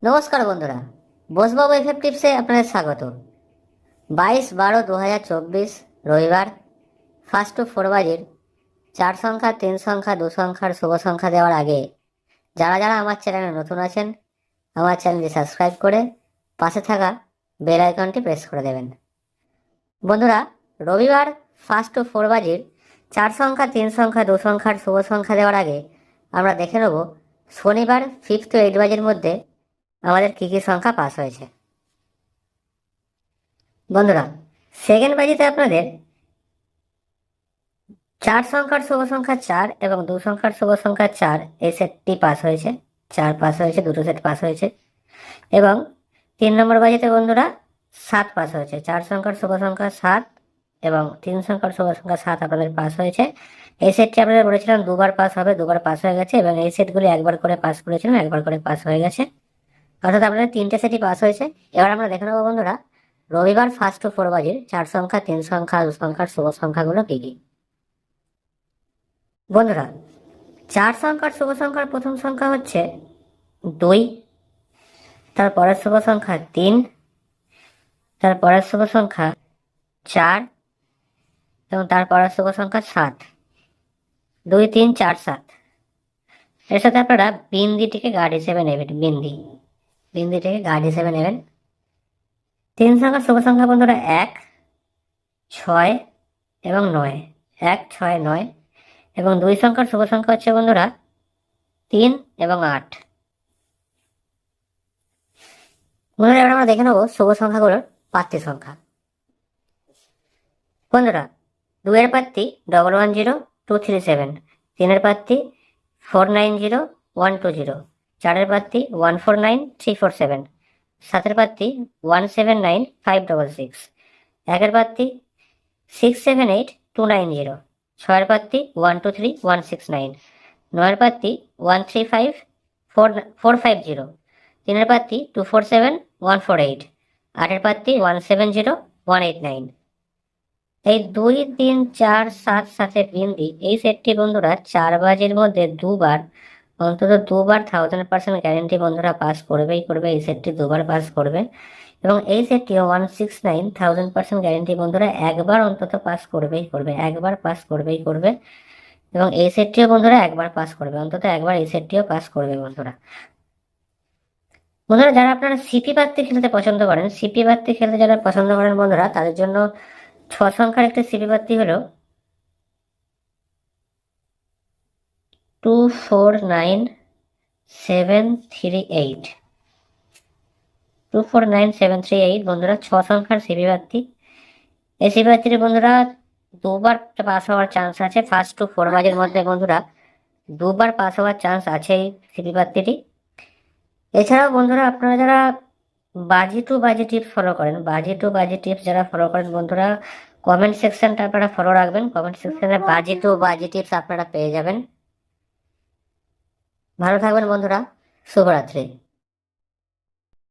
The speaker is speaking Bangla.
নমস্কার বন্ধুরা, বসবাবু এফএফ টিপসে আপনাদের স্বাগত। 22/12/2024 রবিবার ফার্স্ট টু ফোর বাজির 4 সংখ্যা 3 সংখ্যা 2 সংখ্যার শুভ সংখ্যা দেওয়ার আগে যারা যারা আমার চ্যানেলে নতুন আছেন আমার চ্যানেলটি সাবস্ক্রাইব করে পাশে থাকা বেল আইকনটি প্রেস করে দেবেন। বন্ধুরা, রবিবার ফার্স্ট টু ফোর বাজির 4 সংখ্যা 3 সংখ্যা 2 সংখ্যার শুভ সংখ্যা দেওয়ার আগে আমরা দেখে নেব শনিবার 5 to 8 বাজির মধ্যে আমাদের কী কী সংখ্যা পাস হয়েছে। বন্ধুরা, সেকেন্ড বাজিতে আপনাদের 4 সংখ্যার শুভ সংখ্যা 4 এবং 2 সংখ্যার শুভ সংখ্যা 4 এই সেটটি পাস হয়েছে। 4 পাস হয়েছে, দুটো সেট পাস হয়েছে। এবং 3 নম্বর বাজিতে বন্ধুরা 7 পাস হয়েছে। 4 সংখ্যার শুভ সংখ্যা 7 এবং 3 সংখ্যার শুভ সংখ্যা 7 আপনাদের পাস হয়েছে। এই সেটটি আপনাদের বলেছিলাম দুবার পাস হবে, দুবার পাস হয়ে গেছে। এবং এই সেটগুলি একবার করে পাস করেছিলাম, একবার করে পাস হয়ে গেছে। অর্থাৎ আপনাদের 3টে সেটই পাস হয়েছে। এবার আমরা দেখে নেবো বন্ধুরা রবিবার ফার্স্ট টু ফোর বাজির 4 সংখ্যা 3 সংখ্যা 2 সংখ্যার শুভ সংখ্যাগুলো কি কি। বন্ধুরা, 4 সংখ্যার শুভ সংখ্যার প্রথম সংখ্যা হচ্ছে 2, তারপরের শুভ সংখ্যা 3, তারপরের শুভ সংখ্যা 4 এবং তারপরের শুভ সংখ্যা 7। 2, 3, 4, 7। এর সাথে আপনারা বিন্দিটিকে গার্ড হিসেবে নেবেন। বিন্দিটিকে গার্ড হিসেবে নেবেন। 3 সংখ্যার শুভ সংখ্যা বন্ধুরা 1, 6 এবং 9। 1, 6, 9 এবং 2 সংখ্যার শুভ সংখ্যা হচ্ছে বন্ধুরা 3 এবং 8। বন্ধুরা, এবার আমরা দেখে নেবো শুভ সংখ্যাগুলোর প্রার্থী সংখ্যা। বন্ধুরা, 2 এর প্রার্থী 110237, 3 এর প্রার্থী 490120, 4 এর প্রার্থী 149347, 7 এর প্রার্থী 179566, 1 এর প্রার্থী 678290, 6 এর প্রার্থী 123169, 9 এর প্রার্থী 135450, 3 এর প্রার্থী 247148, 8 এর প্রার্থী 170189। এই 2, 3, 4, 7 সাথে বিন্দি এই সেটটি বন্ধুরা 4 বাজির মধ্যে দুবার, অন্তত দুবার 1000% গ্যারেন্টি বন্ধুরা পাস করবেই করবে। এই সেটটি দুবার পাস করবে এবং এই সেটটিও 169,000% গ্যারেন্টি বন্ধুরা একবার অন্তত পাস করবেই করবে, একবার পাস করবেই করবে। এবং এই সেটটিও বন্ধুরা একবার পাস করবে, অন্তত একবার এই সেটটিও পাস করবে। বন্ধুরা বন্ধুরা যারা আপনারা সিপি প্রার্থী খেলতে পছন্দ করেন, সিপি প্রার্থী খেলতে যারা পছন্দ করেন বন্ধুরা, তাদের জন্য 6 সংখ্যার একটি সিপি প্রার্থী হলো 249738। 249738 বন্ধুরা 6 সংখ্যার সিপি প্রার্থী। এই সিপি প্রার্থীর বন্ধুরা দুবার পাস হওয়ার চান্স আছে। ফার্স্ট টু ফোর বাজের মধ্যে বন্ধুরা দুবার পাস হওয়ার চান্স আছে এই সিপি প্রার্থীটি। এছাড়াও বন্ধুরা আপনারা যারা বাজি টু বাজি টিপস ফলো করেন, বাজি টু বাজি টিপস যারা ফলো করেন বন্ধুরা, কমেন্ট সেকশনটা আপনারা ফলো রাখবেন। কমেন্ট সেকশনে বাজি টু বাজি টিপস আপনারা পেয়ে যাবেন। ভালো থাকবেন বন্ধুরা, শুভরাত্রি।